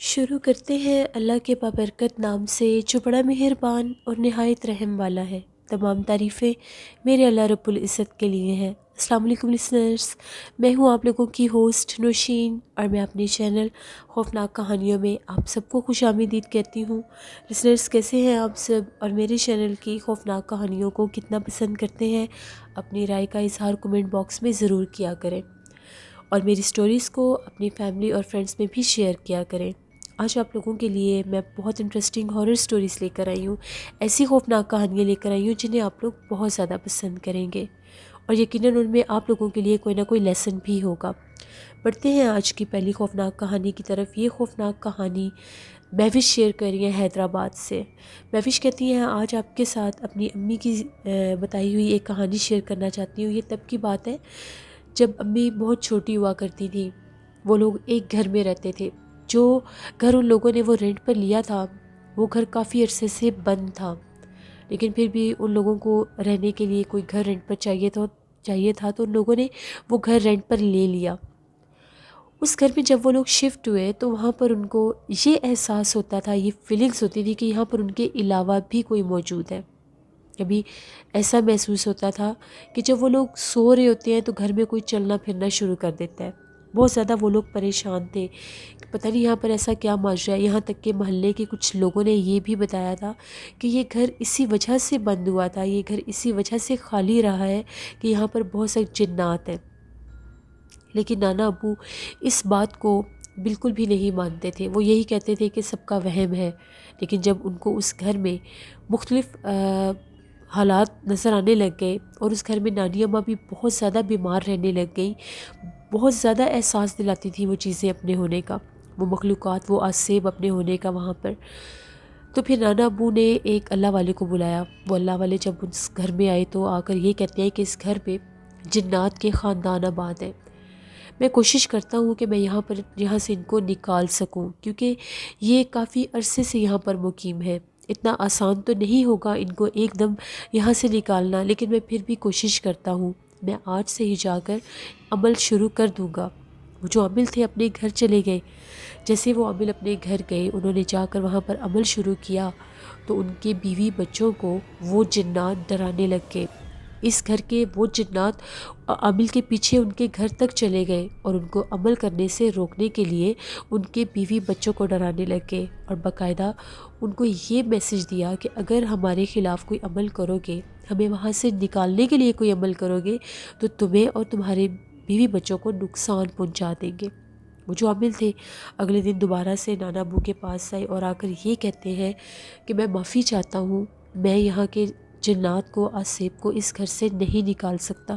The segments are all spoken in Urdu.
شروع کرتے ہیں اللہ کے بابرکت نام سے جو بڑا مہربان اور نہایت رحم والا ہے۔ تمام تعریفیں میرے اللہ رب العزت کے لیے ہیں۔ السلام علیکم لسنرز، میں ہوں آپ لوگوں کی ہوسٹ نوشین، اور میں اپنے چینل خوفناک کہانیوں میں آپ سب کو خوش آمدید کہتی ہوں۔ لسنرز کیسے ہیں آپ سب، اور میرے چینل کی خوفناک کہانیوں کو کتنا پسند کرتے ہیں؟ اپنی رائے کا اظہار کمنٹ باکس میں ضرور کیا کریں، اور میری سٹوریز کو اپنی فیملی اور فرینڈس میں بھی شیئر کیا کریں۔ آج آپ لوگوں کے لیے میں بہت انٹرسٹنگ ہارر سٹوریز لے کر آئی ہوں، ایسی خوفناک کہانیاں لے کر آئی ہوں جنہیں آپ لوگ بہت زیادہ پسند کریں گے، اور یقیناً ان میں آپ لوگوں کے لیے کوئی نہ کوئی لیسن بھی ہوگا۔ بڑھتے ہیں آج کی پہلی خوفناک کہانی کی طرف۔ یہ خوفناک کہانی مہوش شیئر کر رہی ہیں حیدرآباد سے۔ مہوش کہتی ہیں آج آپ کے ساتھ اپنی امی کی بتائی ہوئی ایک کہانی شیئر کرنا چاہتی ہوں۔ یہ تب کی بات ہے جب امی بہت چھوٹی ہوا کرتی تھی۔ وہ لوگ ایک گھر میں رہتے تھے۔ جو گھر ان لوگوں نے وہ رینٹ پر لیا تھا، وہ گھر کافی عرصے سے بند تھا، لیکن پھر بھی ان لوگوں کو رہنے کے لیے کوئی گھر رینٹ پر چاہیے تھا تو ان لوگوں نے وہ گھر رینٹ پر لے لیا۔ اس گھر میں جب وہ لوگ شفٹ ہوئے تو وہاں پر ان کو یہ احساس ہوتا تھا، یہ فیلنگز ہوتی تھی کہ یہاں پر ان کے علاوہ بھی کوئی موجود ہے۔ کبھی ایسا محسوس ہوتا تھا کہ جب وہ لوگ سو رہے ہوتے ہیں تو گھر میں کوئی چلنا پھرنا شروع کر دیتا ہے۔ بہت زیادہ وہ لوگ پریشان تھے کہ پتہ نہیں یہاں پر ایسا کیا ماجرا ہے۔ یہاں تک کہ محلے کے کچھ لوگوں نے یہ بھی بتایا تھا کہ یہ گھر اسی وجہ سے بند ہوا تھا، یہ گھر اسی وجہ سے خالی رہا ہے کہ یہاں پر بہت سے جنات ہیں۔ لیکن نانا ابو اس بات کو بالکل بھی نہیں مانتے تھے۔ وہ یہی کہتے تھے کہ سب کا وہم ہے۔ لیکن جب ان کو اس گھر میں مختلف حالات نظر آنے لگ گئے، اور اس گھر میں نانی اماں بھی بہت زیادہ بیمار رہنے لگ گئیں، بہت زیادہ احساس دلاتی تھی وہ چیزیں اپنے ہونے کا، وہ مخلوقات، وہ آسیب اپنے ہونے کا وہاں پر۔ تو پھر نانا ابو نے ایک اللہ والے کو بلایا۔ وہ اللہ والے جب اس گھر میں آئے تو آ کر یہ کہتے ہیں کہ اس گھر پہ جنات کے خاندان آباد ہیں۔ میں کوشش کرتا ہوں کہ میں یہاں سے ان کو نکال سکوں، کیونکہ یہ کافی عرصے سے یہاں پر مقیم ہے۔ اتنا آسان تو نہیں ہوگا ان کو ایک دم یہاں سے نکالنا، لیکن میں پھر بھی کوشش کرتا ہوں۔ میں آج سے ہی جا کر عمل شروع کر دوں گا۔ وہ جو عامل تھے اپنے گھر چلے گئے۔ جیسے وہ عامل اپنے گھر گئے، انہوں نے جا کر وہاں پر عمل شروع کیا تو ان کے بیوی بچوں کو وہ جنات ڈرانے لگ گئے۔ اس گھر کے وہ جنات عامل کے پیچھے ان کے گھر تک چلے گئے، اور ان کو عمل کرنے سے روکنے کے لیے ان کے بیوی بچوں کو ڈرانے لگ گئے، اور باقاعدہ ان کو یہ میسج دیا کہ اگر ہمارے خلاف کوئی عمل کرو گے، ہمیں وہاں سے نکالنے کے لیے کوئی عمل کرو گے، تو تمہیں اور تمہارے بیوی بچوں کو نقصان پہنچا دیں گے۔ وہ جو عامل تھے اگلے دن دوبارہ سے نانا ابو کے پاس آئے اور آ کر یہ کہتے ہیں کہ میں معافی چاہتا ہوں، میں یہاں کے جنات کو، آسیب کو اس گھر سے نہیں نکال سکتا۔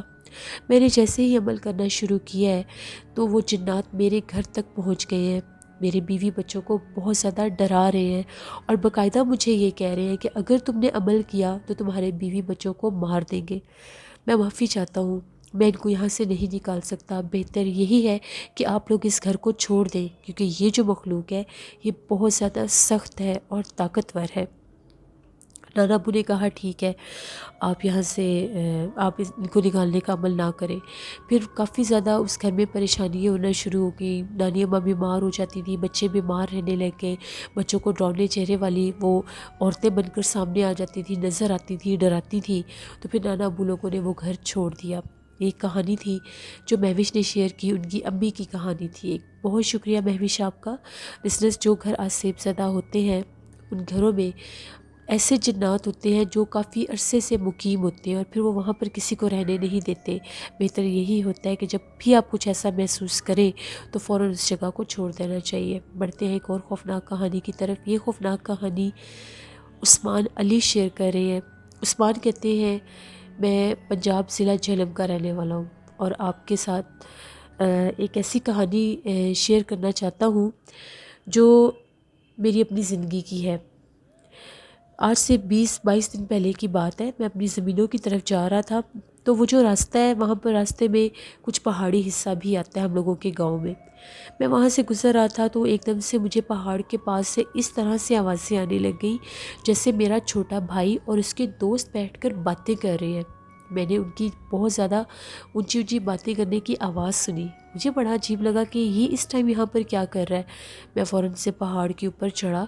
میں نے جیسے ہی عمل کرنا شروع کیا ہے تو وہ جنات میرے گھر تک پہنچ گئے ہیں، میرے بیوی بچوں کو بہت زیادہ ڈرا رہے ہیں، اور باقاعدہ مجھے یہ کہہ رہے ہیں کہ اگر تم نے عمل کیا تو تمہارے بیوی بچوں کو مار دیں گے۔ میں معافی چاہتا ہوں، میں ان کو یہاں سے نہیں نکال سکتا۔ بہتر یہی ہے کہ آپ لوگ اس گھر کو چھوڑ دیں، کیونکہ یہ جو مخلوق ہے یہ بہت زیادہ سخت ہے اور طاقتور ہے۔ نانا ابو نے کہا ٹھیک ہے، آپ یہاں سے آپ ان کو نکالنے کا عمل نہ کریں۔ پھر کافی زیادہ اس گھر میں پریشانیاں ہونا شروع ہو گئیں۔ نانی اماں بیمار ہو جاتی تھی، بچے بیمار رہنے لگ گئے، بچوں کو ڈراؤنے چہرے والی وہ عورتیں بن کر سامنے آ جاتی تھی، نظر آتی تھی، ڈراتی تھی۔ تو پھر نانا ابو لوگوں نے وہ گھر چھوڑ دیا۔ ایک کہانی تھی جو مہوش نے شیئر کی، ان کی امی کی کہانی تھی ایک۔ بہت شکریہ مہوش آپ کا۔ لسنرز، جو گھر آسیب زدہ ہوتے ہیں ان گھروں میں ایسے جنات ہوتے ہیں جو کافی عرصے سے مقیم ہوتے ہیں، اور پھر وہ وہاں پر کسی کو رہنے نہیں دیتے۔ بہتر یہی ہوتا ہے کہ جب بھی آپ کچھ ایسا محسوس کریں تو فوراً اس جگہ کو چھوڑ دینا چاہیے۔ بڑھتے ہیں ایک اور خوفناک کہانی کی طرف۔ یہ خوفناک کہانی عثمان علی شیئر کر رہے ہیں۔ عثمان کہتے ہیں میں پنجاب ضلع جہلم کا رہنے والا ہوں، اور آپ کے ساتھ ایک ایسی کہانی شیئر کرنا چاہتا ہوں جو میری اپنی زندگی کی ہے۔ آج سے 20-22 دن پہلے کی بات ہے۔ میں اپنی زمینوں کی طرف جا رہا تھا، تو وہ جو راستہ ہے وہاں پر راستے میں کچھ پہاڑی حصہ بھی آتا ہے ہم لوگوں کے گاؤں میں۔ میں وہاں سے گزر رہا تھا تو ایک دم سے مجھے پہاڑ کے پاس سے اس طرح سے آوازیں آنے لگ گئیں جیسے میرا چھوٹا بھائی اور اس کے دوست بیٹھ کر باتیں کر رہے ہیں۔ میں نے ان کی بہت زیادہ اونچی اونچی باتیں کرنے کی آواز سنی۔ مجھے بڑا عجیب لگا کہ یہ اس ٹائم یہاں پر کیا کر رہا ہے۔ میں فوراً سے پہاڑ کے اوپر چڑھا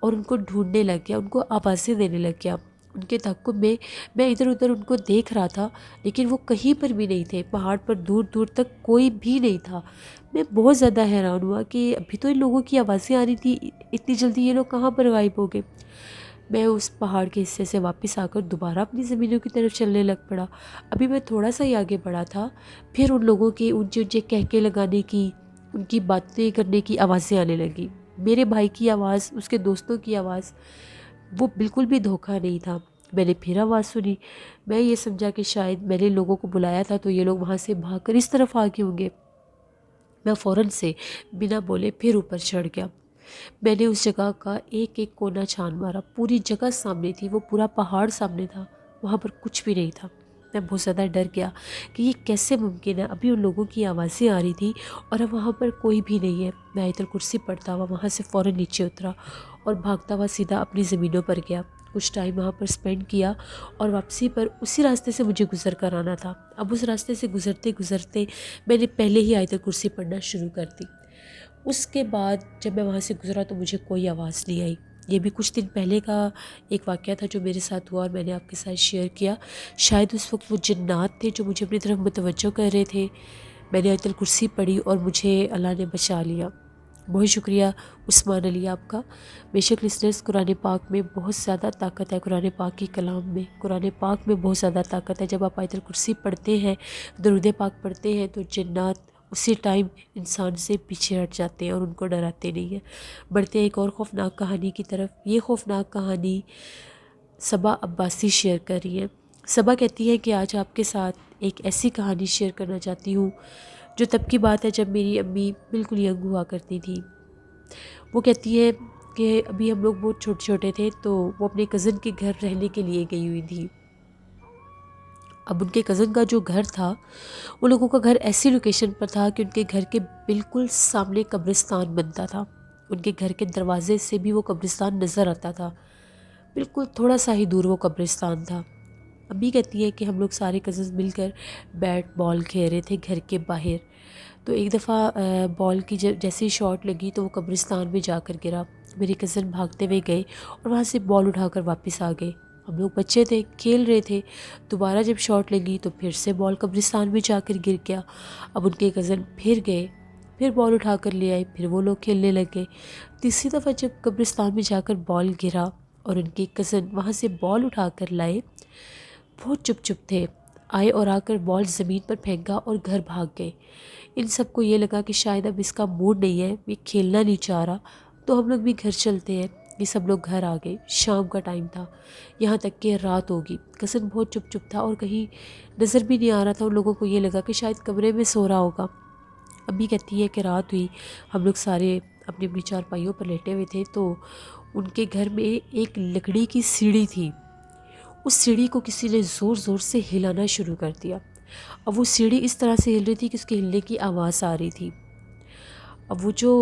اور ان کو ڈھونڈنے لگ گیا، ان کو آوازیں دینے لگ گیا۔ ان کے تعاقب میں ادھر ادھر ان کو دیکھ رہا تھا، لیکن وہ کہیں پر بھی نہیں تھے۔ پہاڑ پر دور دور تک کوئی بھی نہیں تھا۔ میں بہت زیادہ حیران ہوا کہ ابھی تو ان لوگوں کی آوازیں آ رہی تھی، اتنی جلدی یہ لوگ کہاں پر غائب ہو گئے۔ میں اس پہاڑ کے حصے سے واپس آ کر دوبارہ اپنی زمینوں کی طرف چلنے لگ پڑا۔ ابھی میں تھوڑا سا ہی آگے بڑھا تھا، پھر ان لوگوں کے اونچے اونچے کہکے لگانے کی، ان کی باتیں کرنے کی آوازیں آنے لگیں۔ میرے بھائی کی آواز، اس کے دوستوں کی آواز، وہ بالکل بھی دھوکہ نہیں تھا۔ میں نے پھر آواز سنی۔ میں یہ سمجھا کہ شاید میں نے لوگوں کو بلایا تھا تو یہ لوگ وہاں سے بھاگ کر اس طرف آگے ہوں گے۔ میں فوراً سے بنا بولے پھر اوپر چڑھ گیا۔ میں نے اس جگہ کا ایک ایک کونا چھان مارا، پوری جگہ سامنے تھی، وہ پورا پہاڑ سامنے تھا، وہاں پر کچھ بھی نہیں تھا۔ میں بہت زیادہ ڈر گیا کہ یہ کیسے ممکن ہے، ابھی ان لوگوں کی آوازیں آ رہی تھی اور اب وہاں پر کوئی بھی نہیں ہے۔ میں آیت الکرسی پڑھتا ہوا وہاں سے فوراً نیچے اترا اور بھاگتا ہوا سیدھا اپنی زمینوں پر گیا۔ کچھ ٹائم وہاں پر سپینڈ کیا اور واپسی پر اسی راستے سے مجھے گزر کر آنا تھا۔ اب اس راستے سے گزرتے گزرتے میں نے پہلے ہی آیت الکرسی پڑھنا شروع کر دی۔ اس کے بعد جب میں وہاں سے گزرا تو مجھے کوئی آواز نہیں آئی۔ یہ بھی کچھ دن پہلے کا ایک واقعہ تھا جو میرے ساتھ ہوا اور میں نے آپ کے ساتھ شیئر کیا۔ شاید اس وقت وہ جنات تھے جو مجھے اپنی طرف متوجہ کر رہے تھے۔ میں نے آیت الکرسی پڑھی اور مجھے اللہ نے بچا لیا۔ بہت شکریہ عثمان علی آپ کا۔ بے شک لسنرز، قرآن پاک میں بہت زیادہ طاقت ہے، قرآن پاک کی کلام میں، قرآن پاک میں بہت زیادہ طاقت ہے۔ جب آپ آیت الکرسی پڑھتے ہیں، درود پاک پڑھتے ہیں تو جنات اسی ٹائم انسان سے پیچھے ہٹ جاتے ہیں اور ان کو ڈراتے نہیں ہیں۔ بڑھتے ہیں ایک اور خوفناک کہانی کی طرف۔ یہ خوفناک کہانی صبا عباسی شیئر کر رہی ہے۔ صبا کہتی ہے کہ آج آپ کے ساتھ ایک ایسی کہانی شیئر کرنا چاہتی ہوں جو تب کی بات ہے جب میری امی بالکل ینگ ہوا کرتی تھی۔ وہ کہتی ہے کہ ابھی ہم لوگ بہت چھوٹے چھوٹے تھے تو وہ اپنے کزن کے گھر رہنے کے لیے گئی ہوئی تھی۔ اب ان کے کزن کا جو گھر تھا، ان لوگوں کا گھر ایسی لوکیشن پر تھا کہ ان کے گھر کے بالکل سامنے قبرستان بنتا تھا۔ ان کے گھر کے دروازے سے بھی وہ قبرستان نظر آتا تھا، بالکل تھوڑا سا ہی دور وہ قبرستان تھا۔ امی کہتی ہے کہ ہم لوگ سارے کزنز مل کر بیٹ بال کھیل رہے تھے گھر کے باہر، تو ایک دفعہ بال کی جیسی شاٹ لگی تو وہ قبرستان میں جا کر گرا۔ میرے کزن بھاگتے ہوئے گئے اور وہاں سے بال اٹھا کر واپس آ گئے۔ ہم لوگ بچے تھے، کھیل رہے تھے، دوبارہ جب شاٹ لگی تو پھر سے بال قبرستان میں جا کر گر گیا۔ اب ان کے کزن پھر گئے، پھر بال اٹھا کر لے آئے، پھر وہ لوگ کھیلنے لگے۔ تیسری دفعہ جب قبرستان میں جا کر بال گرا اور ان کے کزن وہاں سے بال اٹھا کر لائے، بہت چپ چپ تھے، آئے اور آ کر بال زمین پر پھینکا اور گھر بھاگ گئے۔ ان سب کو یہ لگا کہ شاید اب اس کا موڈ نہیں ہے، یہ کھیلنا نہیں چاہ رہا، تو ہم لوگ بھی گھر چلتے ہیں۔ یہ سب لوگ گھر آ گئے، شام کا ٹائم تھا، یہاں تک کہ رات ہوگی۔ کزن بہت چپ چپ تھا اور کہیں نظر بھی نہیں آ رہا تھا۔ ان لوگوں کو یہ لگا کہ شاید کمرے میں سو رہا ہوگا۔ امی کہتی ہے کہ رات ہوئی، ہم لوگ سارے اپنی اپنی چارپائیوں پر لیٹے ہوئے تھے تو ان کے گھر میں ایک لکڑی کی سیڑھی تھی۔ اس سیڑھی کو کسی نے زور زور سے ہلانا شروع کر دیا۔ اب وہ سیڑھی اس طرح سے ہل رہی تھی کہ اس کے ہلنے کی آواز آ رہی تھی۔ اب وہ جو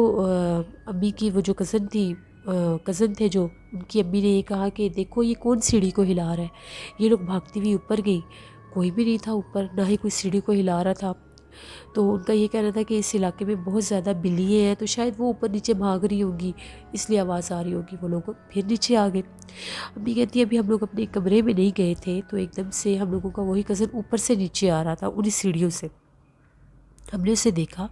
امی کی وہ جو کزن تھے جو، ان کی امی نے یہ کہا کہ دیکھو یہ کون سیڑھی کو ہلا رہا ہے۔ یہ لوگ بھاگتی ہوئی اوپر گئی، کوئی بھی نہیں تھا اوپر، نہ ہی کوئی سیڑھی کو ہلا رہا تھا۔ تو ان کا یہ کہنا تھا کہ اس علاقے میں بہت زیادہ بلیاں ہیں تو شاید وہ اوپر نیچے بھاگ رہی ہوں گی، اس لیے آواز آ رہی ہوگی۔ وہ لوگ پھر نیچے آ گئے۔ امی کہتی ہے ابھی ہم لوگ اپنے کمرے میں نہیں گئے تھے تو ایک دم سے ہم لوگوں کا وہی کزن اوپر سے نیچے آ رہا تھا انہی سیڑھیوں سے۔ ہم نے اسے دیکھا،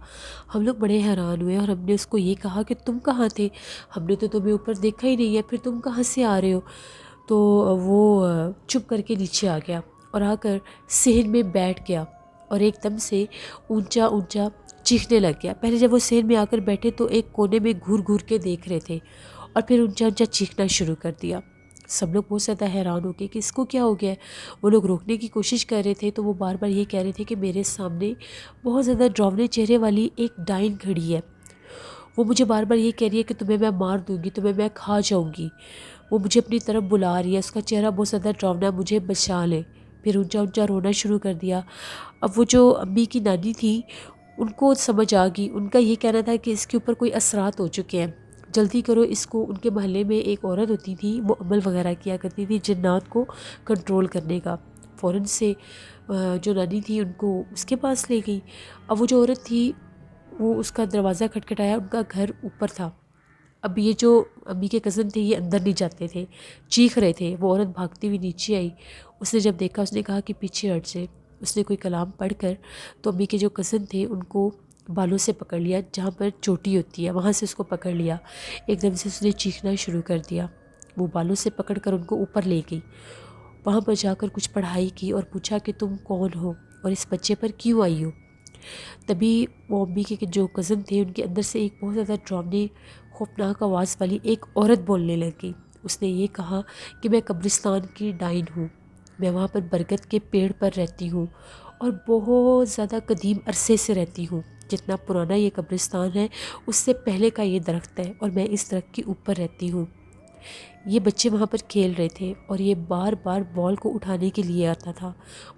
ہم لوگ بڑے حیران ہوئے اور ہم نے اس کو یہ کہا کہ تم کہاں تھے، ہم نے تو تمہیں اوپر دیکھا ہی نہیں ہے، پھر تم کہاں سے آ رہے ہو۔ تو وہ چپ کر کے نیچے آ گیا اور آ کر صحن میں بیٹھ گیا اور ایک دم سے اونچا اونچا چیخنے لگ گیا۔ پہلے جب وہ صحن میں آ کر بیٹھے تو ایک کونے میں گھور گھور کے دیکھ رہے تھے اور پھر اونچا اونچا چیخنا شروع کر دیا۔ سب لوگ بہت زیادہ حیران ہو گئے کہ اس کو کیا ہو گیا ہے۔ وہ لوگ روکنے کی کوشش کر رہے تھے تو وہ بار بار یہ کہہ رہے تھے کہ میرے سامنے بہت زیادہ ڈراؤنے چہرے والی ایک ڈائن کھڑی ہے، وہ مجھے بار بار یہ کہہ رہی ہے کہ تمہیں میں مار دوں گی، تمہیں میں کھا جاؤں گی، وہ مجھے اپنی طرف بلا رہی ہے، اس کا چہرہ بہت زیادہ ڈراؤنا ہے، مجھے بچا لے۔ پھر اونچا اونچا رونا شروع کر دیا۔ اب وہ جو امی کی نانی تھی ان کو سمجھ آ گئی، ان کا یہ کہنا تھا کہ اس کے اوپر کوئی اثرات ہو چکے ہیں، جلدی کرو اس کو۔ ان کے محلے میں ایک عورت ہوتی تھی، وہ عمل وغیرہ کیا کرتی تھی جنات کو کنٹرول کرنے کا، فوراً سے جو نانی تھی ان کو اس کے پاس لے گئی۔ اب وہ جو عورت تھی وہ اس کا دروازہ کھٹکھٹایا، ان کا گھر اوپر تھا۔ اب یہ جو امی کے کزن تھے یہ اندر نہیں جاتے تھے، چیخ رہے تھے۔ وہ عورت بھاگتی ہوئی نیچے آئی، اس نے جب دیکھا اس نے کہا کہ پیچھے ہٹ سے۔ اس نے کوئی کلام پڑھ کر تو امی کے جو کزن تھے ان کو بالوں سے پکڑ لیا، جہاں پر چوٹی ہوتی ہے وہاں سے اس کو پکڑ لیا۔ ایک دم سے اس نے چیخنا شروع کر دیا۔ وہ بالوں سے پکڑ کر ان کو اوپر لے گئی، وہاں پر جا کر کچھ پڑھائی کی اور پوچھا کہ تم کون ہو اور اس بچے پر کیوں آئی ہو۔ تبھی وہ امی کے جو کزن تھے ان کے اندر سے ایک بہت زیادہ ڈراؤنی خوفناک آواز والی ایک عورت بولنے لگی۔ اس نے یہ کہا کہ میں قبرستان کی ڈائن ہوں، میں وہاں پر برگد کے پیڑ پر رہتی ہوں اور بہت زیادہ قدیم عرصے سے رہتی ہوں۔ جتنا پرانا یہ قبرستان ہے اس سے پہلے کا یہ درخت ہے اور میں اس درخت کے اوپر رہتی ہوں۔ یہ بچے وہاں پر کھیل رہے تھے اور یہ بار بار بال کو اٹھانے کے لیے آتا تھا۔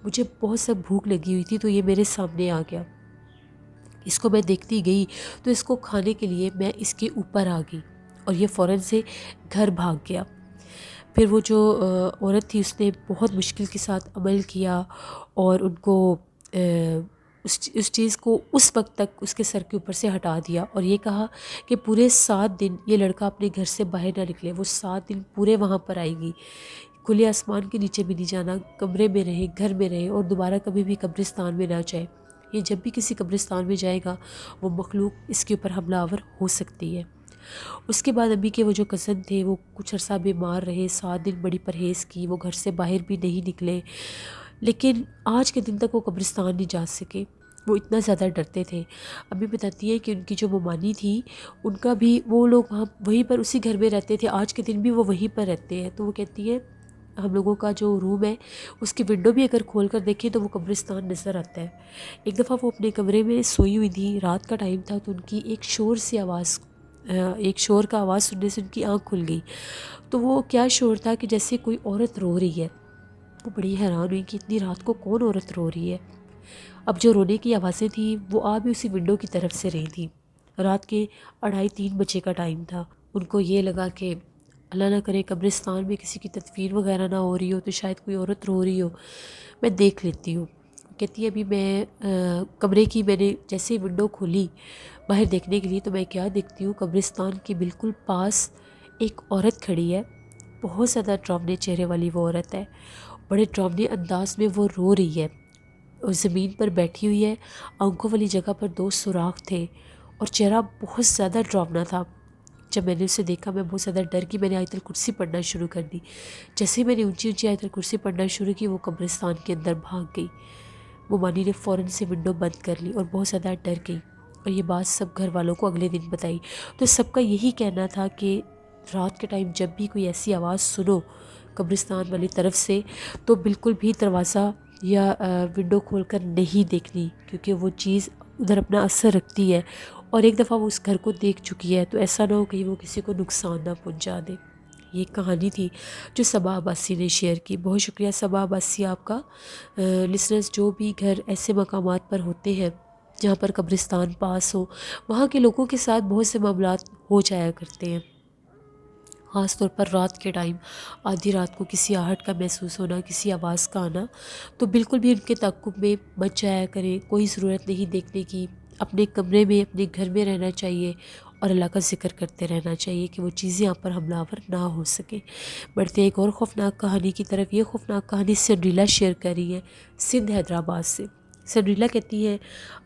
مجھے بہت سا بھوک لگی ہوئی تھی تو یہ میرے سامنے آ گیا، اس کو میں دیکھتی گئی تو اس کو کھانے کے لیے میں اس کے اوپر آ گئی اور یہ فوراً سے گھر بھاگ گیا۔ پھر وہ جو عورت تھی اس نے بہت مشکل کے ساتھ عمل کیا اور ان کو اس چیز کو اس وقت تک اس کے سر کے اوپر سے ہٹا دیا اور یہ کہا کہ پورے 7 دن یہ لڑکا اپنے گھر سے باہر نہ نکلے۔ وہ 7 دن پورے وہاں پر آئے گی، کھلے آسمان کے نیچے بھی نہیں جانا، کمرے میں رہے، گھر میں رہے اور دوبارہ کبھی بھی قبرستان میں نہ جائے۔ یہ جب بھی کسی قبرستان میں جائے گا وہ مخلوق اس کے اوپر حملہ آور ہو سکتی ہے۔ اس کے بعد ابھی کے وہ جو کزن تھے وہ کچھ عرصہ بیمار رہے، 7 دن بڑی پرہیز کی، وہ گھر سے باہر بھی نہیں نکلے، لیکن آج کے دن تک وہ قبرستان نہیں جا سکے، وہ اتنا زیادہ ڈرتے تھے۔ امی بتاتی ہیں کہ ان کی جو ممانی تھی ان کا بھی وہ لوگ وہاں وہیں پر اسی گھر میں رہتے تھے، آج کے دن بھی وہ وہیں پر رہتے ہیں۔ تو وہ کہتی ہے ہم لوگوں کا جو روم ہے اس کی ونڈو بھی اگر کھول کر دیکھیں تو وہ قبرستان نظر آتا ہے۔ ایک دفعہ وہ اپنے کمرے میں سوئی ہوئی تھی، رات کا ٹائم تھا، تو ان کی ایک شور کا آواز سننے سے ان کی آنکھ کھل گئی۔ تو وہ کیا شور تھا کہ جیسے کوئی عورت رو رہی ہے۔ وہ بڑی حیران ہوئی کہ اتنی رات کو کون عورت رو رہی ہے۔ اب جو رونے کی آوازیں تھیں وہ آ بھی اسی ونڈو کی طرف سے رہی تھیں۔ رات کے 2:30-3 بجے کا ٹائم تھا۔ ان کو یہ لگا کہ اللہ نہ کرے قبرستان میں کسی کی تدفین وغیرہ نہ ہو رہی ہو تو شاید کوئی عورت رو رہی ہو، میں دیکھ لیتی ہوں۔ کہتی ہے ابھی میں کمرے کی میں نے جیسے ہی ونڈو کھولی باہر دیکھنے کے لیے تو میں کیا دیکھتی ہوں، قبرستان کے بالکل پاس ایک عورت کھڑی ہے، بہت زیادہ ڈراؤنے چہرے والی وہ عورت ہے، بڑے ڈراؤنے انداز میں وہ رو رہی ہے اور زمین پر بیٹھی ہوئی ہے، آنکھوں والی جگہ پر 2 سوراخ تھے اور چہرہ بہت زیادہ ڈراؤنا تھا۔ جب میں نے اسے دیکھا میں بہت زیادہ ڈر گئی، میں نے آیت الکرسی پڑھنا شروع کر دی۔ جیسے ہی میں نے اونچی اونچی آیت الکرسی پڑھنا شروع کی وہ قبرستان کے اندر بھاگ گئی۔ ممانی نے فوراً سے ونڈو بند کر لی اور بہت زیادہ ڈر گئی اور یہ بات سب گھر والوں کو اگلے دن بتائی۔ تو سب کا یہی کہنا تھا کہ رات کے ٹائم جب بھی کوئی ایسی آواز سنو قبرستان والی طرف سے تو بالکل بھی دروازہ یا ونڈو کھول کر نہیں دیکھنی، کیونکہ وہ چیز ادھر اپنا اثر رکھتی ہے اور ایک دفعہ وہ اس گھر کو دیکھ چکی ہے تو ایسا نہ ہو کہ وہ کسی کو نقصان نہ پہنچا دے۔ یہ کہانی تھی جو صبا عباسی نے شیئر کی۔ بہت شکریہ صبا عباسی آپ کا۔ لسنرز جو بھی گھر ایسے مقامات پر ہوتے ہیں جہاں پر قبرستان پاس ہو، وہاں کے لوگوں کے ساتھ بہت سے معاملات ہو جایا کرتے ہیں، خاص طور پر رات کے ٹائم، آدھی رات کو کسی آہٹ کا محسوس ہونا، کسی آواز کا آنا، تو بالکل بھی ان کے تعقب میں مت جایا کریں، کوئی ضرورت نہیں دیکھنے کی، اپنے کمرے میں اپنے گھر میں رہنا چاہیے اور اللہ کا ذکر کرتے رہنا چاہیے کہ وہ چیزیں آپ پر حملہ آور نہ ہو سکیں۔ بڑھتے ایک اور خوفناک کہانی کی طرف۔ یہ خوفناک کہانی سنڈریلا شیئر کر رہی ہے سندھ حیدرآباد سے۔ سنڈریلا کہتی ہے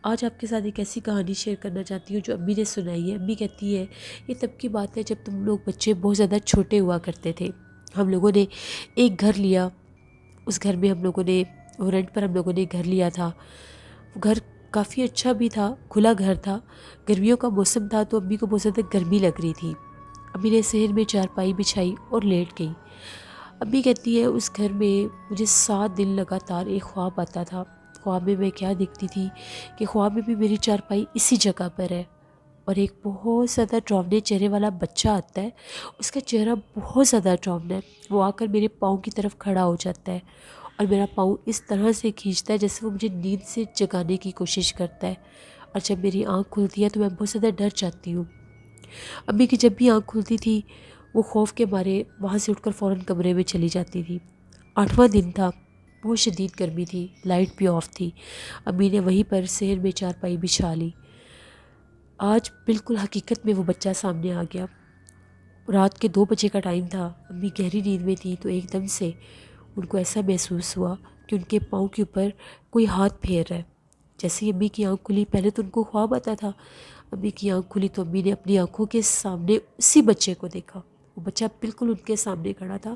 آج آپ کے ساتھ ایک ایسی کہانی شیئر کرنا چاہتی ہوں جو امی نے سنائی ہے۔ امی کہتی ہے یہ تب کی بات ہے جب تم لوگ بچے بہت زیادہ چھوٹے ہوا کرتے تھے، ہم لوگوں نے ایک گھر لیا، اس گھر میں ہم لوگوں نے رینٹ پر ہم لوگوں نے گھر لیا تھا۔ وہ گھر کافی اچھا بھی تھا، کھلا گھر تھا، گرمیوں کا موسم تھا تو امی کو بہت زیادہ گرمی لگ رہی تھی۔ امی نے صحن میں چارپائی بچھائی اور لیٹ گئی۔ امی کہتی ہے اس گھر میں مجھے 7 دن لگاتار ایک خواب آتا تھا۔ خواب میں میں کیا دیکھتی تھی کہ خواب میں بھی میری چارپائی اسی جگہ پر ہے اور ایک بہت زیادہ ڈراؤنے چہرے والا بچہ آتا ہے، اس کا چہرہ بہت زیادہ ڈراؤنا ہے، وہ آ کر میرے پاؤں کی طرف کھڑا ہو جاتا ہے اور میرا پاؤں اس طرح سے کھینچتا ہے جیسے وہ مجھے نیند سے جگانے کی کوشش کرتا ہے، اور جب میری آنکھ کھلتی ہے تو میں بہت زیادہ ڈر جاتی ہوں۔ امی کی جب بھی آنکھ کھلتی تھی وہ خوف کے مارے وہاں سے اٹھ کر فوراً کمرے میں چلی جاتی تھی۔ 8واں دن تھا، بہت شدید گرمی تھی، لائٹ بھی آف تھی۔ امی نے وہیں پر صحن میں چارپائی بچھا لی۔ آج بالکل حقیقت میں وہ بچہ سامنے آ گیا۔ رات کے 2 بجے کا ٹائم تھا، امی گہری نیند میں تھی تو ایک دم سے ان کو ایسا محسوس ہوا کہ ان کے پاؤں کے اوپر کوئی ہاتھ پھیر رہا ہے۔ جیسے ہی امی کی آنکھ کھلی، پہلے تو ان کو خواب آتا تھا، امی کی آنکھ کھلی تو امی نے اپنی آنکھوں کے سامنے اسی بچے کو دیکھا۔ وہ بچہ بالکل ان کے سامنے کھڑا تھا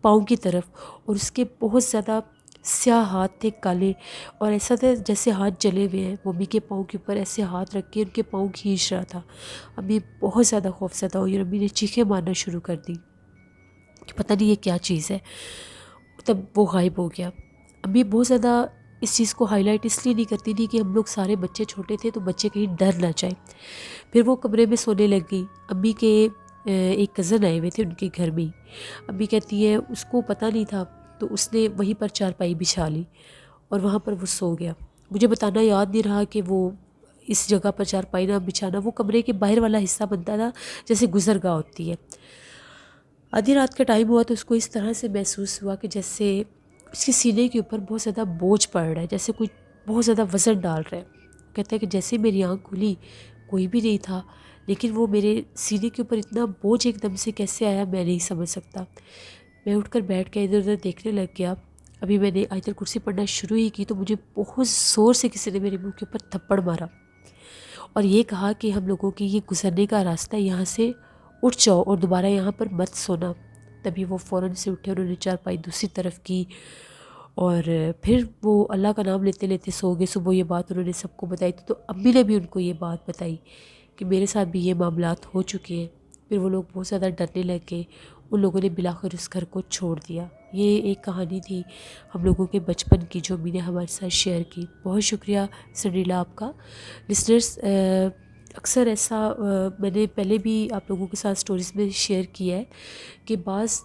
پاؤں کی طرف، اور اس کے بہت زیادہ سیاہ ہاتھ تھے، کالے، اور ایسا تھا جیسے ہاتھ جلے ہوئے ہیں۔ وہ امی کے پاؤں کے اوپر ایسے ہاتھ رکھ کے ان کے پاؤں کھینچ رہا تھا۔ امی بہت زیادہ خوفزدہ ہوئی اور امی نے چیخیں مارنا شروع کر دی کہ پتہ نہیں یہ کیا چیز ہے۔ تب وہ غائب ہو گیا۔ امی بہت زیادہ اس چیز کو ہائی لائٹ اس لیے نہیں کرتی تھی کہ ہم لوگ سارے بچے چھوٹے تھے تو بچے کہیں ڈر نہ جائیں۔ پھر وہ کمرے میں سونے لگ گئی۔ امی کے ایک کزن آئے ہوئے تھے ان کے گھر میں ہی۔ امی کہتی ہے اس کو پتہ نہیں تھا تو اس نے وہیں پر چارپائی بچھا لی اور وہاں پر وہ سو گیا۔ مجھے بتانا یاد نہیں رہا کہ وہ اس جگہ پر چارپائی نہ بچھانا، وہ کمرے کے باہر والا حصہ بنتا تھا جیسے گزرگاہ ہوتی ہے۔ آدھی رات کا ٹائم ہوا تو اس کو اس طرح سے محسوس ہوا کہ جیسے اس کے سینے کے اوپر بہت زیادہ بوجھ پڑ رہا ہے، جیسے کوئی بہت زیادہ وزن ڈال رہا ہے۔ کہتا ہے کہ جیسے میری آنکھ کھلی کوئی بھی نہیں تھا، لیکن وہ میرے سینے کے اوپر اتنا بوجھ ایک دم سے کیسے آیا میں نہیں سمجھ سکتا۔ میں اٹھ کر بیٹھ کے ادھر ادھر دیکھنے لگ گیا۔ ابھی میں نے آیت الکرسی پڑھنا شروع ہی کی تو مجھے بہت زور سے کسی نے میرے منہ کے اوپر تھپڑ مارا اور یہ کہا کہ ہم لوگوں کی یہ گزرنے کا راستہ ہے، یہاں سے اٹھ جاؤ اور دوبارہ یہاں پر مت سونا۔ تبھی وہ فوراً سے اٹھے، انہوں نے چارپائی دوسری طرف کی اور پھر وہ اللہ کا نام لیتے لیتے سو گئے۔ صبح یہ بات انہوں نے سب کو بتائی تھی تو امی نے بھی ان کو یہ بات بتائی کہ میرے ساتھ بھی یہ معاملات ہو چکے ہیں۔ پھر وہ لوگ بہت زیادہ ڈرنے لگ گئے، ان لوگوں نے بالآخر اس گھر کو چھوڑ دیا۔ یہ ایک کہانی تھی ہم لوگوں کے بچپن کی جو امی نے ہمارے ساتھ شیئر کی۔ بہت شکریہ سنیلا آپ کا۔ لسنرز، اکثر ایسا میں نے پہلے بھی آپ لوگوں کے ساتھ سٹوریز میں شیئر کیا ہے کہ بعض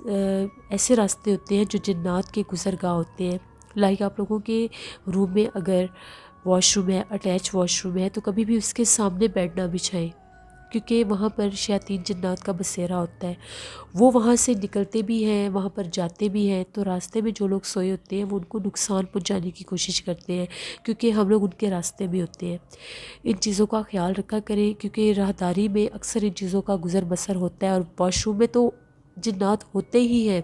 ایسے راستے ہوتے ہیں جو جنات کے گزرگاہ ہوتے ہیں۔ لائک آپ لوگوں کے روم میں اگر واش روم ہے، اٹیچ واش روم ہے، تو کبھی بھی اس کے سامنے بیڈ نہ بچھائیں، کیونکہ وہاں پر شیاطین جنات کا بسیرا ہوتا ہے۔ وہ وہاں سے نکلتے بھی ہیں، وہاں پر جاتے بھی ہیں، تو راستے میں جو لوگ سوئے ہوتے ہیں وہ ان کو نقصان پہنچانے کی کوشش کرتے ہیں، کیونکہ ہم لوگ ان کے راستے میں ہوتے ہیں۔ ان چیزوں کا خیال رکھا کریں، کیونکہ راہداری میں اکثر ان چیزوں کا گزر بسر ہوتا ہے، اور واش روم میں تو جنات ہوتے ہی ہیں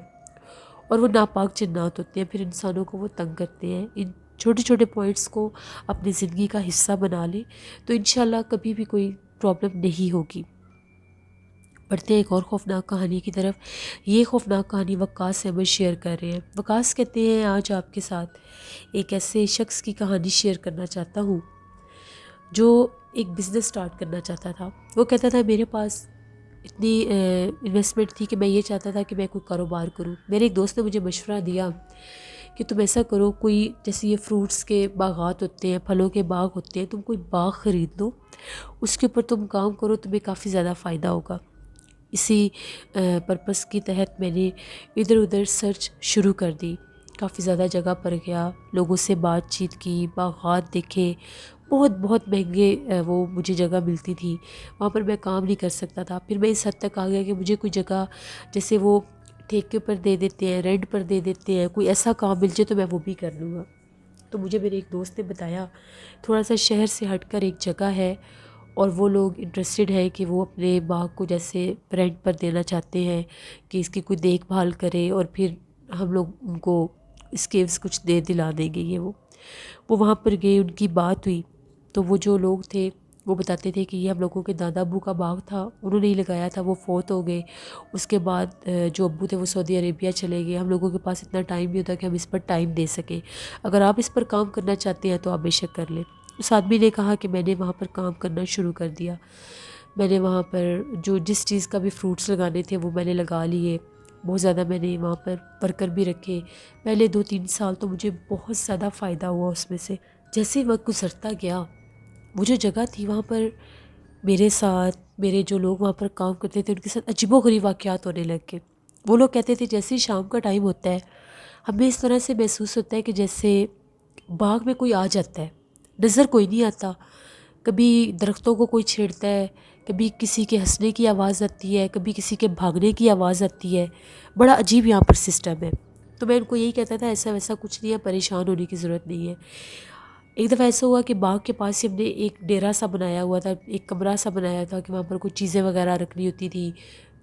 اور وہ ناپاک جنات ہوتے ہیں، پھر انسانوں کو وہ تنگ کرتے ہیں۔ ان چھوٹے چھوٹے پوائنٹس کو اپنی زندگی کا حصہ بنا لیں تو انشاءاللہ کبھی بھی کوئی پرابلم نہیں ہوگی۔ بڑھتے ہیں ایک اور خوفناک کہانی کی طرف۔ یہ خوفناک کہانی وقاص احمد شیئر کر رہے ہیں۔ وقاص کہتے ہیں آج آپ کے ساتھ ایک ایسے شخص کی کہانی شیئر کرنا چاہتا ہوں جو ایک بزنس سٹارٹ کرنا چاہتا تھا۔ وہ کہتا تھا میرے پاس اتنی انویسٹمنٹ تھی کہ میں یہ چاہتا تھا کہ میں کوئی کاروبار کروں۔ میرے ایک دوست نے مجھے مشورہ دیا کہ تم ایسا کرو، کوئی جیسے یہ فروٹس کے باغات ہوتے ہیں، پھلوں کے باغ ہوتے ہیں، تم کوئی باغ خرید لو، اس کے اوپر تم کام کرو، تمہیں کافی زیادہ فائدہ ہوگا۔ اسی پرپس کے تحت میں نے ادھر ادھر سرچ شروع کر دی، کافی زیادہ جگہ پر گیا، لوگوں سے بات چیت کی، باغات دیکھے، بہت بہت مہنگے وہ مجھے جگہ ملتی تھی، وہاں پر میں کام نہیں کر سکتا تھا۔ پھر میں اس حد تک آ گیا کہ مجھے کوئی جگہ جیسے وہ ٹھیکے پر دے دیتے ہیں، رینٹ پر دے دیتے ہیں، کوئی ایسا کام مل جائے تو میں وہ بھی کر لوں گا۔ تو مجھے میرے ایک دوست نے بتایا تھوڑا سا شہر سے ہٹ کر ایک جگہ ہے اور وہ لوگ انٹرسٹڈ ہے کہ وہ اپنے باغ کو جیسے رینٹ پر دینا چاہتے ہیں کہ اس کی کوئی دیکھ بھال کرے اور پھر ہم لوگ ان کو اسکیلز کچھ دے دلا دیں گے۔ یہ وہ وہاں پر گئے، ان کی بات ہوئی تو وہ جو لوگ تھے وہ بتاتے تھے کہ یہ ہم لوگوں کے دادا ابو کا باغ تھا، انہوں نے ہی لگایا تھا، وہ فوت ہو گئے۔ اس کے بعد جو ابو تھے وہ سعودی عربیہ چلے گئے، ہم لوگوں کے پاس اتنا ٹائم نہیں ہوتا کہ ہم اس پر ٹائم دے سکیں، اگر آپ اس پر کام کرنا چاہتے ہیں تو آپ بے شک کر لیں۔ اس آدمی نے کہا کہ میں نے وہاں پر کام کرنا شروع کر دیا، میں نے وہاں پر جو جس چیز کا بھی فروٹس لگانے تھے وہ میں نے لگا لیے، بہت زیادہ میں نے وہاں پر ورکر بھی رکھے۔ پہلے 2-3 سال تو مجھے بہت زیادہ فائدہ ہوا اس میں سے۔ جیسے وقت گزرتا گیا، وہ جو جگہ تھی وہاں پر میرے ساتھ میرے جو لوگ وہاں پر کام کرتے تھے ان کے ساتھ عجیب و غریب واقعات ہونے لگ گئے۔ وہ لوگ کہتے تھے جیسے ہی شام کا ٹائم ہوتا ہے ہمیں اس طرح سے محسوس ہوتا ہے کہ جیسے باغ میں کوئی آ جاتا ہے، نظر کوئی نہیں آتا، کبھی درختوں کو کوئی چھیڑتا ہے، کبھی کسی کے ہنسنے کی آواز آتی ہے، کبھی کسی کے بھاگنے کی آواز آتی ہے، بڑا عجیب یہاں پر سسٹم ہے۔ تو میں ان کو یہی کہتا تھا ایسا ویسا کچھ نہیں ہے، پریشان ہونے کی ضرورت نہیں ہے۔ ایک دفعہ ایسا ہوا کہ باغ کے پاس ہی ہم نے ایک ڈیرا سا بنایا ہوا تھا، ایک کمرہ سا بنایا تھا کہ وہاں پر کچھ چیزیں وغیرہ رکھنی ہوتی تھی،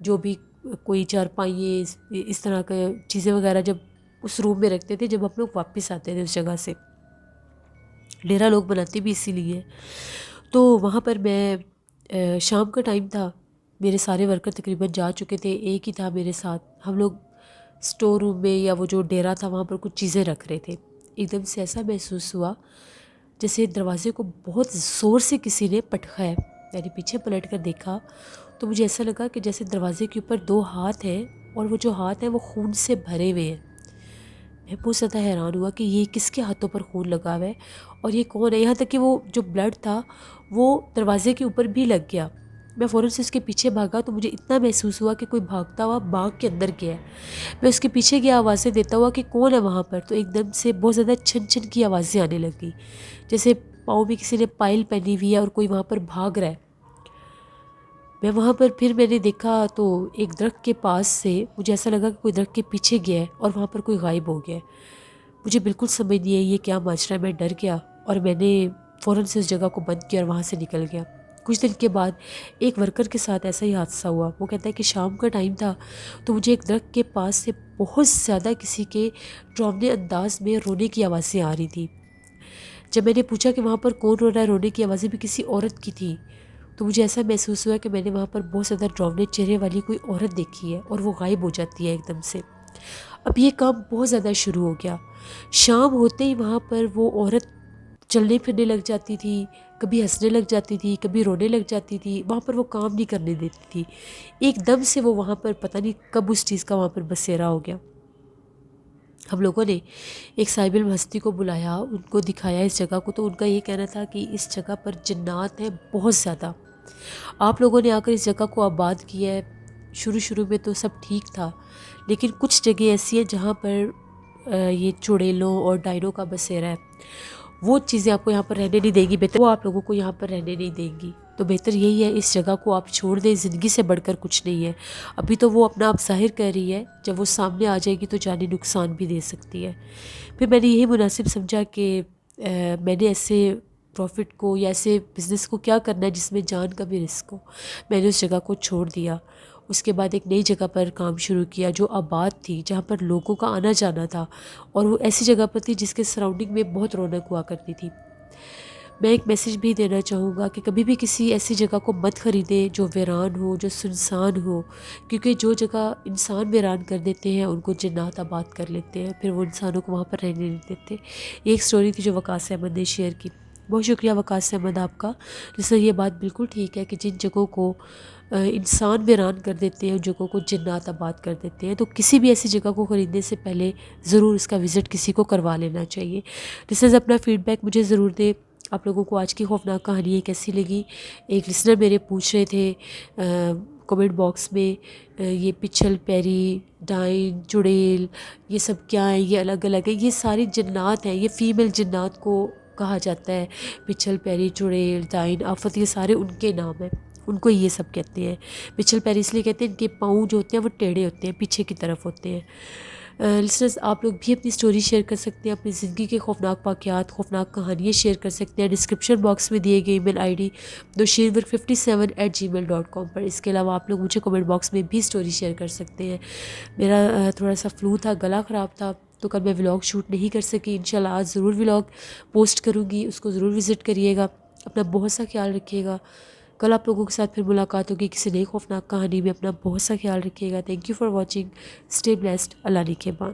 جو بھی کوئی چارپائییں اس طرح کے چیزیں وغیرہ جب اس روم میں رکھتے تھے جب ہم لوگ واپس آتے تھے اس جگہ سے۔ ڈیرا لوگ بناتے بھی اسی لیے۔ تو وہاں پر میں شام کا ٹائم تھا، میرے سارے ورکر تقریباً جا چکے تھے، ایک ہی تھا میرے ساتھ۔ ہم لوگ اسٹور روم میں یا وہ جو ڈیرا تھا وہاں پر کچھ چیزیں رکھ رہے تھے۔ ایک دم سے ایسا محسوس ہوا جیسے دروازے کو بہت زور سے کسی نے پٹکا ہے۔ میں نے پیچھے پلٹ کر دیکھا تو مجھے ایسا لگا کہ جیسے دروازے کے اوپر 2 ہاتھ ہیں اور وہ جو ہاتھ ہیں وہ خون سے بھرے ہوئے ہیں۔ میں بہت زیادہ حیران ہوا کہ یہ کس کے ہاتھوں پر خون لگا ہوا ہے اور یہ کون ہے، یہاں تک کہ وہ جو بلڈ تھا وہ دروازے کے اوپر بھی لگ گیا۔ میں فوراً سے اس کے پیچھے بھاگا تو مجھے اتنا محسوس ہوا کہ کوئی بھاگتا ہوا باغ کے اندر گیا ہے۔ میں اس کے پیچھے گیا آوازیں دیتا ہوا کہ کون ہے وہاں پر، تو ایک دم سے بہت زیادہ چھن چھن کی آوازیں آنے لگی، جیسے پاؤں میں کسی نے پائل پہنی ہوئی ہے اور کوئی وہاں پر بھاگ رہا ہے۔ میں وہاں پر پھر میں نے دیکھا تو ایک درخت کے پاس سے مجھے ایسا لگا کہ کوئی درخت کے پیچھے گیا ہے اور وہاں پر کوئی غائب ہو گیا ہے۔ مجھے بالکل سمجھ نہیں آئی یہ کیا ماجرا ہے، میں ڈر گیا اور میں نے فوراً سے اس جگہ کو بند کیا اور وہاں سے نکل گیا۔ کچھ دن کے بعد ایک ورکر کے ساتھ ایسا ہی حادثہ ہوا۔ وہ کہتا ہے کہ شام کا ٹائم تھا تو مجھے ایک درخت کے پاس سے بہت زیادہ کسی کے ڈراؤنے انداز میں رونے کی آوازیں آ رہی تھی۔ جب میں نے پوچھا کہ وہاں پر کون رو رہا ہے، رونے کی آوازیں بھی کسی عورت کی تھی، تو مجھے ایسا محسوس ہوا کہ میں نے وہاں پر بہت زیادہ ڈراؤنے چہرے والی کوئی عورت دیکھی ہے اور وہ غائب ہو جاتی ہے ایک دم سے۔ اب یہ کام بہت زیادہ شروع ہو گیا۔ شام ہوتے ہی وہاں پر وہ عورت چلنے پھرنے لگ جاتی تھی، کبھی ہنسنے لگ جاتی تھی، کبھی رونے لگ جاتی تھی، وہاں پر وہ کام نہیں کرنے دیتی تھی۔ ایک دم سے وہ وہاں پر پتہ نہیں کب اس چیز کا وہاں پر بسیرا ہو گیا۔ ہم لوگوں نے ایک صاحب علم ہستی کو بلایا، ان کو دکھایا اس جگہ کو، تو ان کا یہ کہنا تھا کہ اس جگہ پر جنات ہیں بہت زیادہ۔ آپ لوگوں نے آ کر اس جگہ کو آباد کیا ہے، شروع میں تو سب ٹھیک تھا، لیکن کچھ جگہ ایسی ہیں جہاں پر یہ چڑیلوں اور ڈائنوں کا بسیرا ہے، وہ چیزیں آپ کو یہاں پر رہنے نہیں دیں گی، بہتر وہ آپ لوگوں کو یہاں پر رہنے نہیں دیں گی، تو بہتر یہی ہے اس جگہ کو آپ چھوڑ دیں، زندگی سے بڑھ کر کچھ نہیں ہے۔ ابھی تو وہ اپنا آپ ظاہر کر رہی ہے، جب وہ سامنے آ جائے گی تو جانی نقصان بھی دے سکتی ہے۔ پھر میں نے یہی مناسب سمجھا کہ میں نے ایسے پروفٹ کو یا ایسے بزنس کو کیا کرنا ہے جس میں جان کا بھی رسک ہو۔ میں نے اس جگہ کو چھوڑ دیا، اس کے بعد ایک نئی جگہ پر کام شروع کیا جو آباد تھی، جہاں پر لوگوں کا آنا جانا تھا، اور وہ ایسی جگہ پر تھی جس کے سراؤنڈنگ میں بہت رونق ہوا کرتی تھی۔ میں ایک میسیج بھی دینا چاہوں گا کہ کبھی بھی کسی ایسی جگہ کو مت خریدیں جو ویران ہو، جو سنسان ہو، کیونکہ جو جگہ انسان ویران کر دیتے ہیں ان کو جنات آباد کر لیتے ہیں، پھر وہ انسانوں کو وہاں پر رہنے نہیں دیتے۔ یہ ایک سٹوری تھی جو وقاص احمد نے شیئر کی۔ بہت شکریہ وقاص احمد آپ کا، جس سے یہ بات بالکل ٹھیک ہے کہ جن جگہوں کو انسان ویران کر دیتے ہیں ان جگہوں کو جنات آباد کر دیتے ہیں، تو کسی بھی ایسی جگہ کو خریدنے سے پہلے ضرور اس کا وزٹ کسی کو کروا لینا چاہیے۔ لسنرز اپنا فیڈ بیک مجھے ضرور دیں، آپ لوگوں کو آج کی خوفناک کہانی کیسی لگی۔ ایک لسنر میرے پوچھ رہے تھے کمنٹ باکس میں یہ پچھل پیری، ڈائن، چڑیل، یہ سب کیا ہیں، یہ الگ الگ ہے، یہ ساری جنات ہیں، یہ فیمیل جنات کو کہا جاتا ہے۔ پچھل پیری، چڑیل، ڈائن، آفت، یہ سارے ان کے نام ہیں، ان کو یہ سب کہتے ہیں۔ پچھل پیری اس لیے کہتے ہیں ان کے پاؤں جو ہوتے ہیں وہ ٹیڑھے ہوتے ہیں، پیچھے کی طرف ہوتے ہیں۔ لسنرز آپ لوگ بھی اپنی سٹوری شیئر کر سکتے ہیں، اپنی زندگی کے خوفناک واقعات، خوفناک کہانیاں شیئر کر سکتے ہیں ڈسکرپشن باکس میں دیے گئے ای میل آئی ڈی dosheerwork57@gmail.com پر۔ اس کے علاوہ آپ لوگ مجھے کمنٹ باکس میں بھی سٹوری شیئر کر سکتے ہیں۔ میرا تھوڑا سا فلو تھا، گلا خراب تھا، تو کل میں ولاگ شوٹ نہیں کر سکی، انشاءاللہ آج ضرور ولاگ پوسٹ کروں گی، اس کو ضرور وزٹ کریے گا۔ اپنا بہت سا خیال رکھیے گا، کل آپ لوگوں کے ساتھ پھر ملاقات ہوگی کسی نئی خوفناک کہانی میں۔ اپنا بہت سا خیال رکھیے گا۔ Thank you for watching, stay blessed, اللہ نگہبان۔